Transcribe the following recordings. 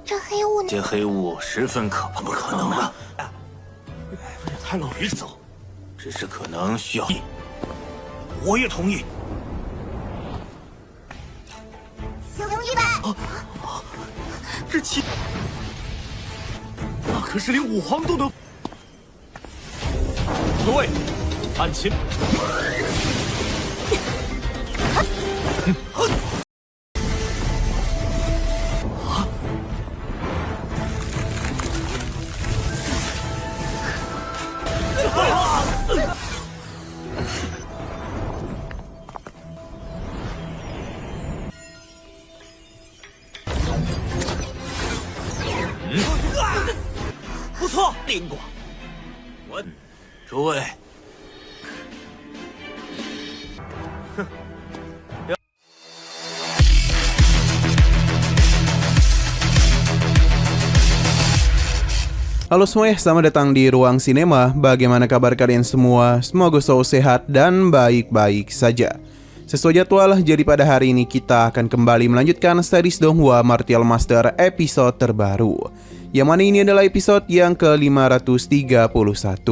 这黑雾呢？这黑雾十分可怕，不可能的。这也太老离走，只是可能需要。我也同意。行100。这那可是连武皇都能。各位，按琴。不错，灵光。诸位，Halo semuanya, selamat datang di Ruang Sinema. Bagaimana kabar kalian semua? Semoga selalu sehat dan baik-baik saja. Sesuai jadwal, jadi pada hari ini kita akan kembali melanjutkan series Donghua Martial Master episode terbaru, yang mana ini adalah episode yang ke-531.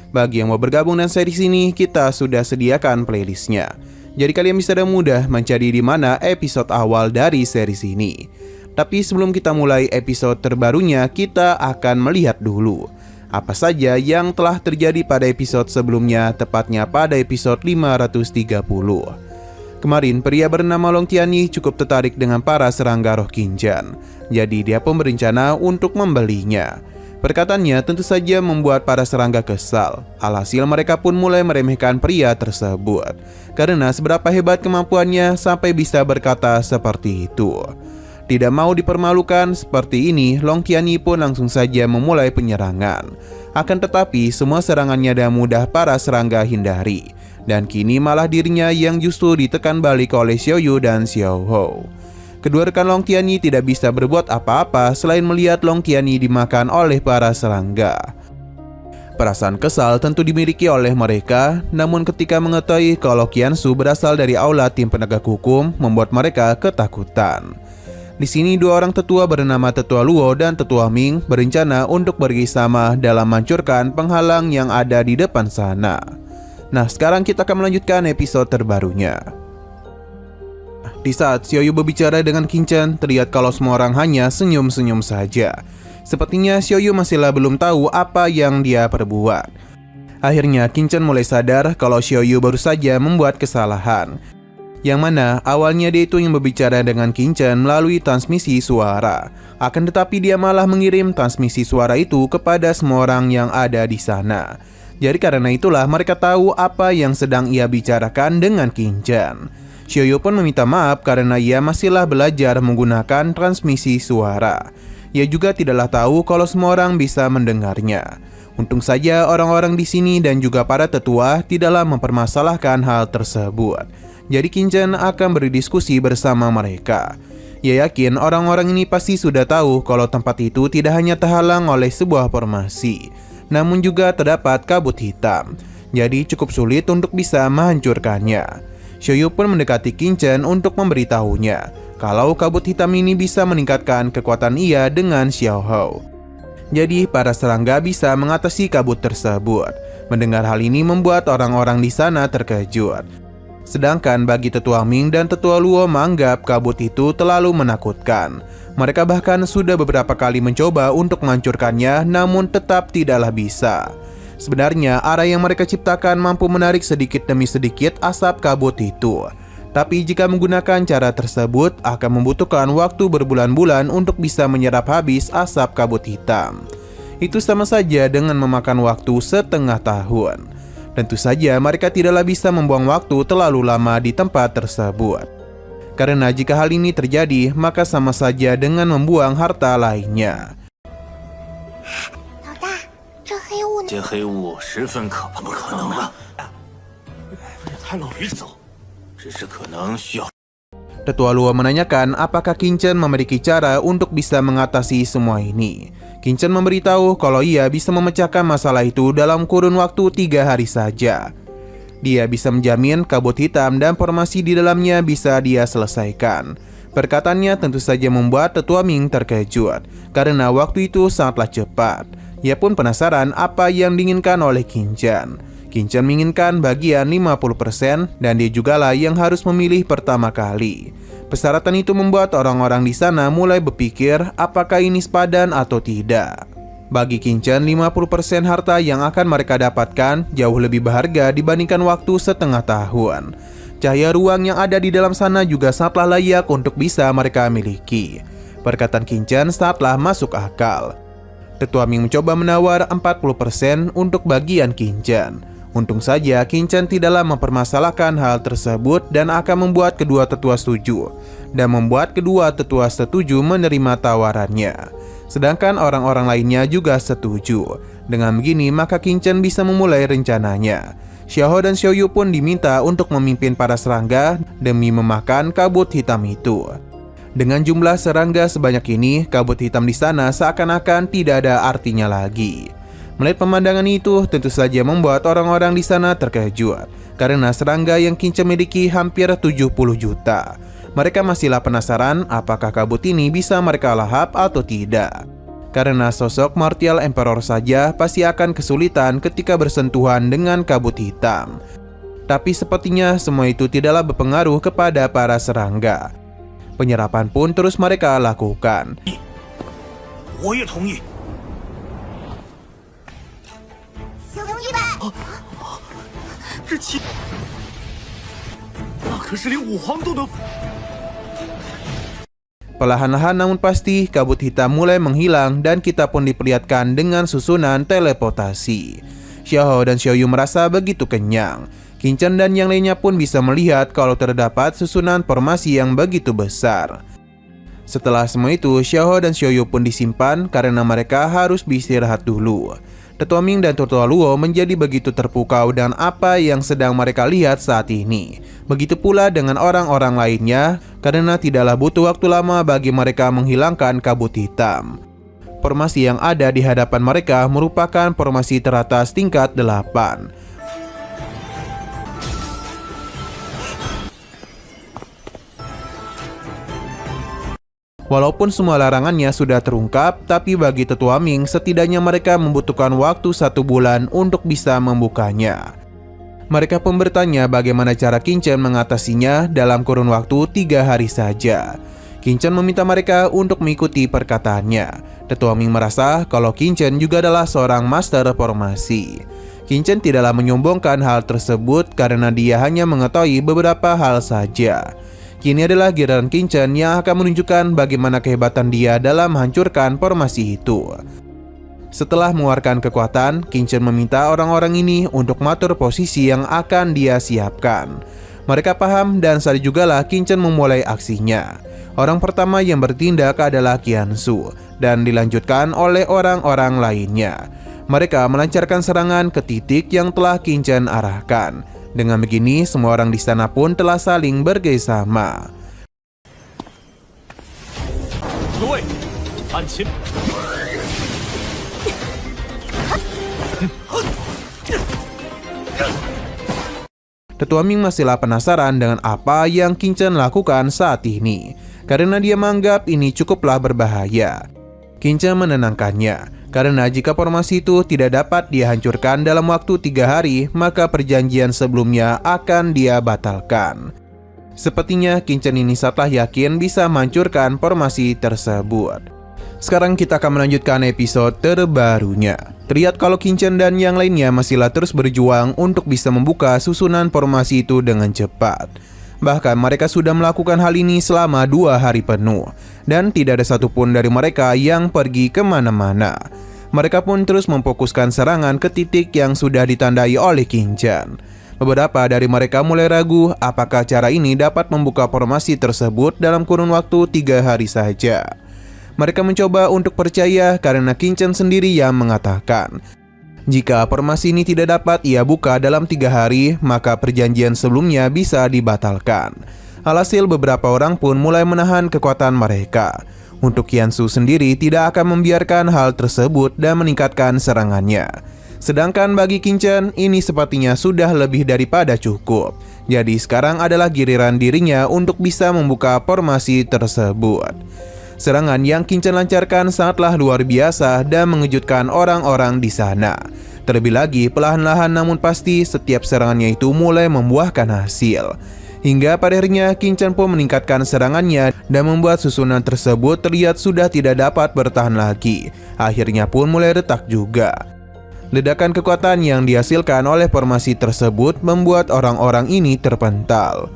Bagi yang mau bergabung dengan series ini, kita sudah sediakan playlistnya. Jadi kalian bisa dengan mudah mencari di mana episode awal dari series ini. Tapi sebelum kita mulai episode terbarunya, kita akan melihat dulu apa saja yang telah terjadi pada episode sebelumnya, tepatnya pada episode 530. Kemarin, pria bernama Long Tianyi cukup tertarik dengan para serangga roh Qingzhen. Jadi dia pun berencana untuk membelinya. Perkataannya tentu saja membuat para serangga kesal. Alhasil mereka pun mulai meremehkan pria tersebut, karena seberapa hebat kemampuannya sampai bisa berkata seperti itu. Tidak mau dipermalukan seperti ini, Long Tianyi pun langsung saja memulai penyerangan. Akan tetapi semua serangannya dengan mudah para serangga hindari, dan kini malah dirinya yang justru ditekan balik oleh Xiao Yu dan Xiao Hou. Kedua rekan Long Tianyi tidak bisa berbuat apa-apa selain melihat Long Tianyi dimakan oleh para serangga. Perasaan kesal tentu dimiliki oleh mereka, namun ketika mengetahui kalau Qiansu berasal dari aula tim penegak hukum, membuat mereka ketakutan. Di sini dua orang tetua bernama Tetua Luo dan Tetua Ming berencana untuk bekerjasama dalam menghancurkan penghalang yang ada di depan sana. Nah, sekarang kita akan melanjutkan episode terbarunya. Di saat Xiao Yu berbicara dengan Qingzhen, terlihat kalau semua orang hanya senyum-senyum saja. Sepertinya Xiao Yu masihlah belum tahu apa yang dia perbuat. Akhirnya Qingzhen mulai sadar kalau Xiao Yu baru saja membuat kesalahan, yang mana awalnya dia itu yang berbicara dengan Qingzhen melalui transmisi suara. Akan tetapi dia malah mengirim transmisi suara itu kepada semua orang yang ada di sana. Jadi karena itulah mereka tahu apa yang sedang ia bicarakan dengan Qingzhen. Xiao Yu pun meminta maaf karena ia masihlah belajar menggunakan transmisi suara. Ia juga tidaklah tahu kalau semua orang bisa mendengarnya. Untung saja orang-orang di sini dan juga para tetua tidaklah mempermasalahkan hal tersebut. Jadi Qingzhen akan berdiskusi bersama mereka. Ia yakin orang-orang ini pasti sudah tahu kalau tempat itu tidak hanya terhalang oleh sebuah formasi, namun juga terdapat kabut hitam. Jadi cukup sulit untuk bisa menghancurkannya. Xiao Yu pun mendekati Qingzhen untuk memberitahunya kalau kabut hitam ini bisa meningkatkan kekuatan ia dengan Xiao Hou. Jadi para serangga bisa mengatasi kabut tersebut. Mendengar hal ini membuat orang-orang di sana terkejut. Sedangkan bagi Tetua Ming dan Tetua Luo menganggap kabut itu terlalu menakutkan. Mereka bahkan sudah beberapa kali mencoba untuk menghancurkannya, namun tetap tidaklah bisa. Sebenarnya arah yang mereka ciptakan mampu menarik sedikit demi sedikit asap kabut itu. Tapi jika menggunakan cara tersebut akan membutuhkan waktu berbulan-bulan untuk bisa menyerap habis asap kabut hitam. Itu sama saja dengan memakan waktu setengah tahun. Tentu saja mereka tidaklah bisa membuang waktu terlalu lama di tempat tersebut. Karena jika hal ini terjadi, maka sama saja dengan membuang harta lainnya. 老大，这黑雾呢？这黑雾十分可怕，不可能的。这也太老离走，只是可能需要。 Tetua Luo menanyakan apakah Qingzhen memiliki cara untuk bisa mengatasi semua ini. Qingzhen memberitahu kalau ia bisa memecahkan masalah itu dalam kurun waktu 3 hari saja. Dia bisa menjamin kabut hitam dan formasi di dalamnya bisa dia selesaikan. Perkataannya tentu saja membuat Tetua Ming terkejut, karena waktu itu sangatlah cepat. Ia pun penasaran apa yang diinginkan oleh Qin Chen. Qin Chen menginginkan bagian 50% dan dia jugalah yang harus memilih pertama kali. Persyaratan itu membuat orang-orang di sana mulai berpikir apakah ini sepadan atau tidak. Bagi Qin Chen, 50% harta yang akan mereka dapatkan jauh lebih berharga dibandingkan waktu setengah tahun. Cahaya ruang yang ada di dalam sana juga sangatlah layak untuk bisa mereka miliki. Perkataan Qin Chen sangatlah masuk akal. Tetua Ming mencoba menawar 40% untuk bagian Qin Chen. Untung saja Qin Chen tidaklah mempermasalahkan hal tersebut dan akan membuat kedua tetua setuju. Dan membuat kedua tetua setuju menerima tawarannya. Sedangkan orang-orang lainnya juga setuju. Dengan begini maka Qin Chen bisa memulai rencananya. Xiao dan Xiao Yu pun diminta untuk memimpin para serangga demi memakan kabut hitam itu. Dengan jumlah serangga sebanyak ini, kabut hitam di sana seakan-akan tidak ada artinya lagi. Melihat pemandangan itu tentu saja membuat orang-orang di sana terkejut, karena serangga yang Qin Chen miliki hampir 70 juta. Mereka masihlah penasaran apakah kabut ini bisa mereka lahap atau tidak. Karena sosok Martial Emperor saja pasti akan kesulitan ketika bersentuhan dengan kabut hitam. Tapi sepertinya semua itu tidaklah berpengaruh kepada para serangga. Penyerapan pun terus mereka lakukan. 我也同意。兄弟们，这七，那可是连武皇都能。 Perlahan-lahan namun pasti kabut hitam mulai menghilang dan kita pun diperlihatkan dengan susunan teleportasi. Xiao dan Xiao Yu merasa begitu kenyang. Qin Chen dan yang lainnya pun bisa melihat kalau terdapat susunan formasi yang begitu besar. Setelah semua itu, Xiao dan Xiao Yu pun disimpan karena mereka harus beristirahat dulu. Tetua Ming dan Tetua Luo menjadi begitu terpukau dengan apa yang sedang mereka lihat saat ini. Begitu pula dengan orang-orang lainnya, karena tidaklah butuh waktu lama bagi mereka menghilangkan kabut hitam. Formasi yang ada di hadapan mereka merupakan formasi teratas tingkat 8. Walaupun semua larangannya sudah terungkap, tapi bagi Tetua Ming setidaknya mereka membutuhkan waktu 1 bulan untuk bisa membukanya. Mereka pun bertanya bagaimana cara Qin Chen mengatasinya dalam kurun waktu 3 hari saja. Qin Chen meminta mereka untuk mengikuti perkataannya. Tetua Ming merasa kalau Qin Chen juga adalah seorang master formasi. Qin Chen tidaklah menyombongkan hal tersebut karena dia hanya mengetahui beberapa hal saja. Kini adalah giliran Qin Chen yang akan menunjukkan bagaimana kehebatan dia dalam menghancurkan formasi itu. Setelah mengeluarkan kekuatan, Qin Chen meminta orang-orang ini untuk mengatur posisi yang akan dia siapkan. Mereka paham dan saat jugalah Qin Chen memulai aksinya. Orang pertama yang bertindak adalah Qian Su dan dilanjutkan oleh orang-orang lainnya. Mereka melancarkan serangan ke titik yang telah Qin Chen arahkan. Dengan begini, semua orang di sana pun telah saling bekerjasama. Tetua Ming masihlah penasaran dengan apa yang Qin Chen lakukan saat ini, karena dia menganggap ini cukuplah berbahaya. Qin Chen menenangkannya. Karena jika formasi itu tidak dapat dihancurkan dalam waktu 3 hari, maka perjanjian sebelumnya akan dia batalkan. Sepertinya Qin Chen ini sangatlah yakin bisa menghancurkan formasi tersebut. Sekarang kita akan melanjutkan episode terbarunya. Terlihat kalau Qin Chen dan yang lainnya masihlah terus berjuang untuk bisa membuka susunan formasi itu dengan cepat. Bahkan mereka sudah melakukan hal ini selama 2 hari penuh. Dan tidak ada satupun dari mereka yang pergi kemana-mana. Mereka pun terus memfokuskan serangan ke titik yang sudah ditandai oleh Qin Chen. Beberapa dari mereka mulai ragu apakah cara ini dapat membuka formasi tersebut dalam kurun waktu 3 hari saja. Mereka mencoba untuk percaya karena Qin Chen sendiri yang mengatakan, jika formasi ini tidak dapat ia buka dalam 3 hari, maka perjanjian sebelumnya bisa dibatalkan. Alhasil beberapa orang pun mulai menahan kekuatan mereka. Untuk Qian Su sendiri tidak akan membiarkan hal tersebut dan meningkatkan serangannya. Sedangkan bagi Qin Chen, ini sepertinya sudah lebih daripada cukup. Jadi sekarang adalah giliran dirinya untuk bisa membuka formasi tersebut. Serangan yang Qin Chen lancarkan sangatlah luar biasa dan mengejutkan orang-orang di sana. Terlebih lagi, perlahan-lahan namun pasti setiap serangannya itu mulai membuahkan hasil. Hingga pada akhirnya Qin Chen pun meningkatkan serangannya dan membuat susunan tersebut terlihat sudah tidak dapat bertahan lagi. Akhirnya pun mulai retak juga. Ledakan kekuatan yang dihasilkan oleh formasi tersebut membuat orang-orang ini terpental.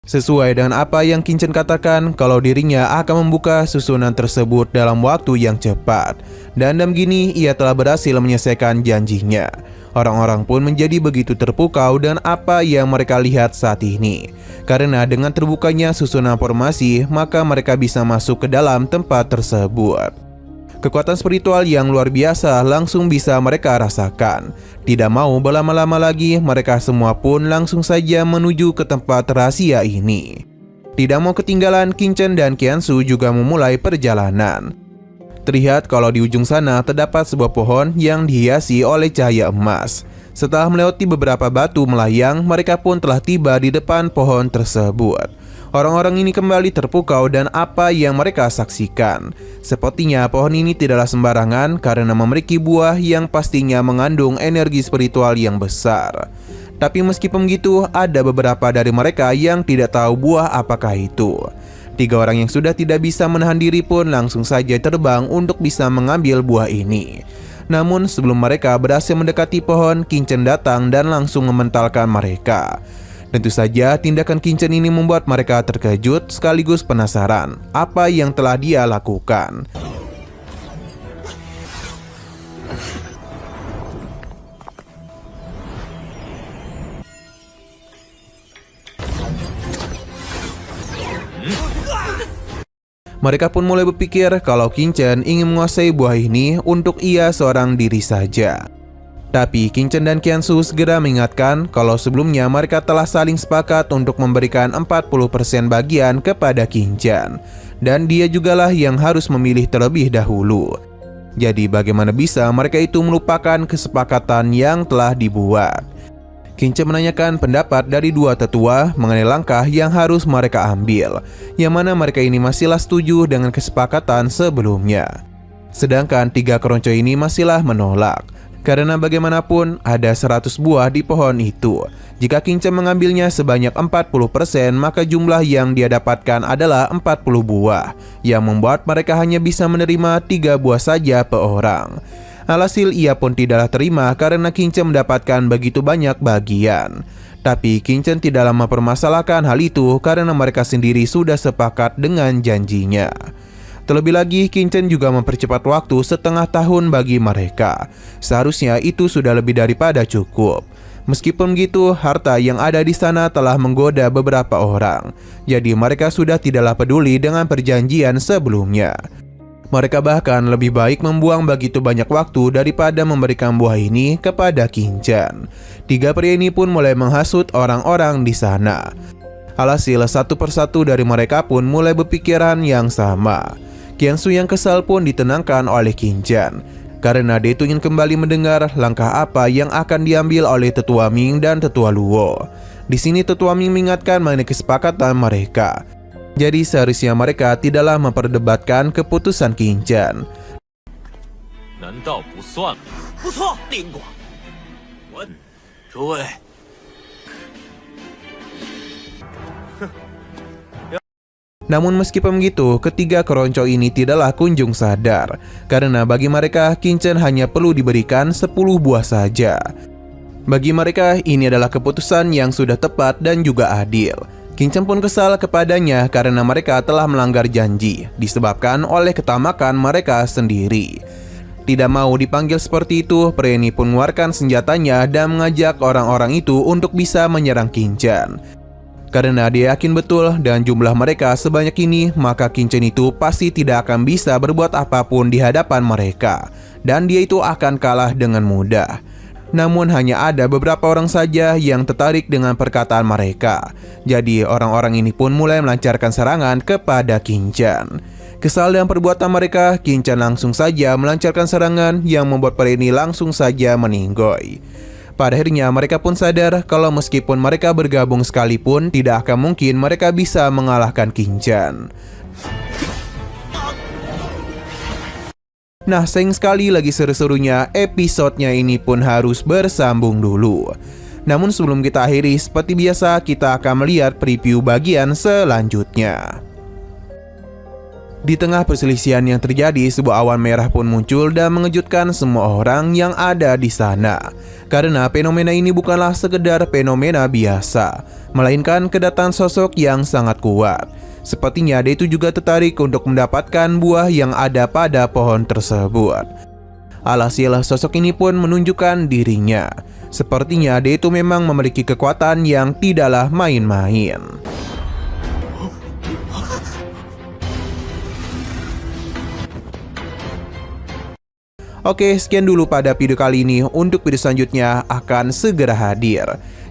Sesuai dengan apa yang Qin Chen katakan, kalau dirinya akan membuka susunan tersebut dalam waktu yang cepat. Dan begini ia telah berhasil menyelesaikan janjinya. Orang-orang pun menjadi begitu terpukau dengan apa yang mereka lihat saat ini. Karena dengan terbukanya susunan formasi, maka mereka bisa masuk ke dalam tempat tersebut. Kekuatan spiritual yang luar biasa langsung bisa mereka rasakan. Tidak mau berlama-lama lagi, mereka semua pun langsung saja menuju ke tempat rahasia ini. Tidak mau ketinggalan, Qin Chen dan Qiansu juga memulai perjalanan. Terlihat kalau di ujung sana terdapat sebuah pohon yang dihiasi oleh cahaya emas. Setelah melewati beberapa batu melayang, mereka pun telah tiba di depan pohon tersebut. Orang-orang ini kembali terpukau dan apa yang mereka saksikan. Sepertinya pohon ini tidaklah sembarangan karena memiliki buah yang pastinya mengandung energi spiritual yang besar. Tapi meskipun begitu, ada beberapa dari mereka yang tidak tahu buah apakah itu. 3 orang yang sudah tidak bisa menahan diri pun langsung saja terbang untuk bisa mengambil buah ini. Namun sebelum mereka berhasil mendekati pohon, Qin Chen datang dan langsung mementalkan mereka. Tentu saja tindakan Qin Chen ini membuat mereka terkejut sekaligus penasaran apa yang telah dia lakukan. Mereka pun mulai berpikir kalau Qin Chen ingin menguasai buah ini untuk ia seorang diri saja. Tapi Qin Chen dan Qiansu segera mengingatkan kalau sebelumnya mereka telah saling sepakat untuk memberikan 40% bagian kepada Qin Chen. Dan dia jugalah yang harus memilih terlebih dahulu. Jadi bagaimana bisa mereka itu melupakan kesepakatan yang telah dibuat? Qin Chen menanyakan pendapat dari 2 tetua mengenai langkah yang harus mereka ambil, yang mana mereka ini masihlah setuju dengan kesepakatan sebelumnya. Sedangkan 3 keronco ini masihlah menolak. Karena bagaimanapun ada 100 buah di pohon itu. Jika Qin Chen mengambilnya sebanyak 40%, maka jumlah yang dia dapatkan adalah 40 buah, yang membuat mereka hanya bisa menerima 3 buah saja per orang. Alhasil ia pun tidaklah terima karena Qin Chen mendapatkan begitu banyak bagian. Tapi Qin Chen tidaklah mempermasalahkan hal itu karena mereka sendiri sudah sepakat dengan janjinya. Terlebih lagi, Qin Chen juga mempercepat waktu setengah tahun bagi mereka. Seharusnya itu sudah lebih daripada cukup. Meskipun begitu, harta yang ada di sana telah menggoda beberapa orang. Jadi mereka sudah tidaklah peduli dengan perjanjian sebelumnya. Mereka bahkan lebih baik membuang begitu banyak waktu daripada memberikan buah ini kepada Qin Chen. 3 pria ini pun mulai menghasut orang-orang di sana. Alhasil satu persatu dari mereka pun mulai berpikiran yang sama. Qiansu yang kesal pun ditenangkan oleh Qin Chen, karena dia itu ingin kembali mendengar langkah apa yang akan diambil oleh Tetua Ming dan Tetua Luo. Di sini Tetua Ming mengingatkan mengenai kesepakatan mereka. Jadi seharusnya mereka tidaklah memperdebatkan keputusan Qin Chen. Namun meskipun begitu, ketiga keronco ini tidaklah kunjung sadar, karena bagi mereka Qin Chen hanya perlu diberikan 10 buah saja. Bagi mereka ini adalah keputusan yang sudah tepat dan juga adil. Qin Chen pun kesal kepadanya karena mereka telah melanggar janji, disebabkan oleh ketamakan mereka sendiri. Tidak mau dipanggil seperti itu, pria ini pun mengeluarkan senjatanya dan mengajak orang-orang itu untuk bisa menyerang Qin Chen. Karena dia yakin betul dan jumlah mereka sebanyak ini, maka Qin Chen itu pasti tidak akan bisa berbuat apapun di hadapan mereka. Dan dia itu akan kalah dengan mudah. Namun hanya ada beberapa orang saja yang tertarik dengan perkataan mereka. Jadi orang-orang ini pun mulai melancarkan serangan kepada Qin-chan. Kesal dengan perbuatan mereka, Qin-chan langsung saja melancarkan serangan yang membuat para ini langsung saja meninggoy. Pada akhirnya mereka pun sadar kalau meskipun mereka bergabung sekalipun, tidak akan mungkin mereka bisa mengalahkan Qin-chan. Nah, sayang sekali lagi seru-serunya, episodenya ini pun harus bersambung dulu. Namun sebelum kita akhiri, seperti biasa kita akan melihat preview bagian selanjutnya. Di tengah perselisihan yang terjadi, sebuah awan merah pun muncul dan mengejutkan semua orang yang ada di sana. Karena fenomena ini bukanlah sekedar fenomena biasa, melainkan kedatangan sosok yang sangat kuat. Sepertinya dia itu juga tertarik untuk mendapatkan buah yang ada pada pohon tersebut. Alhasil sosok ini pun menunjukkan dirinya. Sepertinya dia itu memang memiliki kekuatan yang tidaklah main-main. Oke, sekian dulu pada video kali ini. Untuk video selanjutnya akan segera hadir.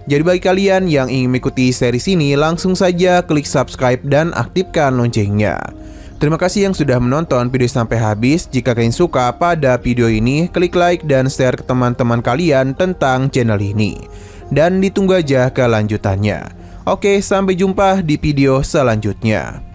Jadi bagi kalian yang ingin mengikuti series ini, langsung saja klik subscribe dan aktifkan loncengnya. Terima kasih yang sudah menonton video sampai habis. Jika kalian suka pada video ini, klik like dan share ke teman-teman kalian tentang channel ini. Dan ditunggu aja kelanjutannya. Oke, sampai jumpa di video selanjutnya.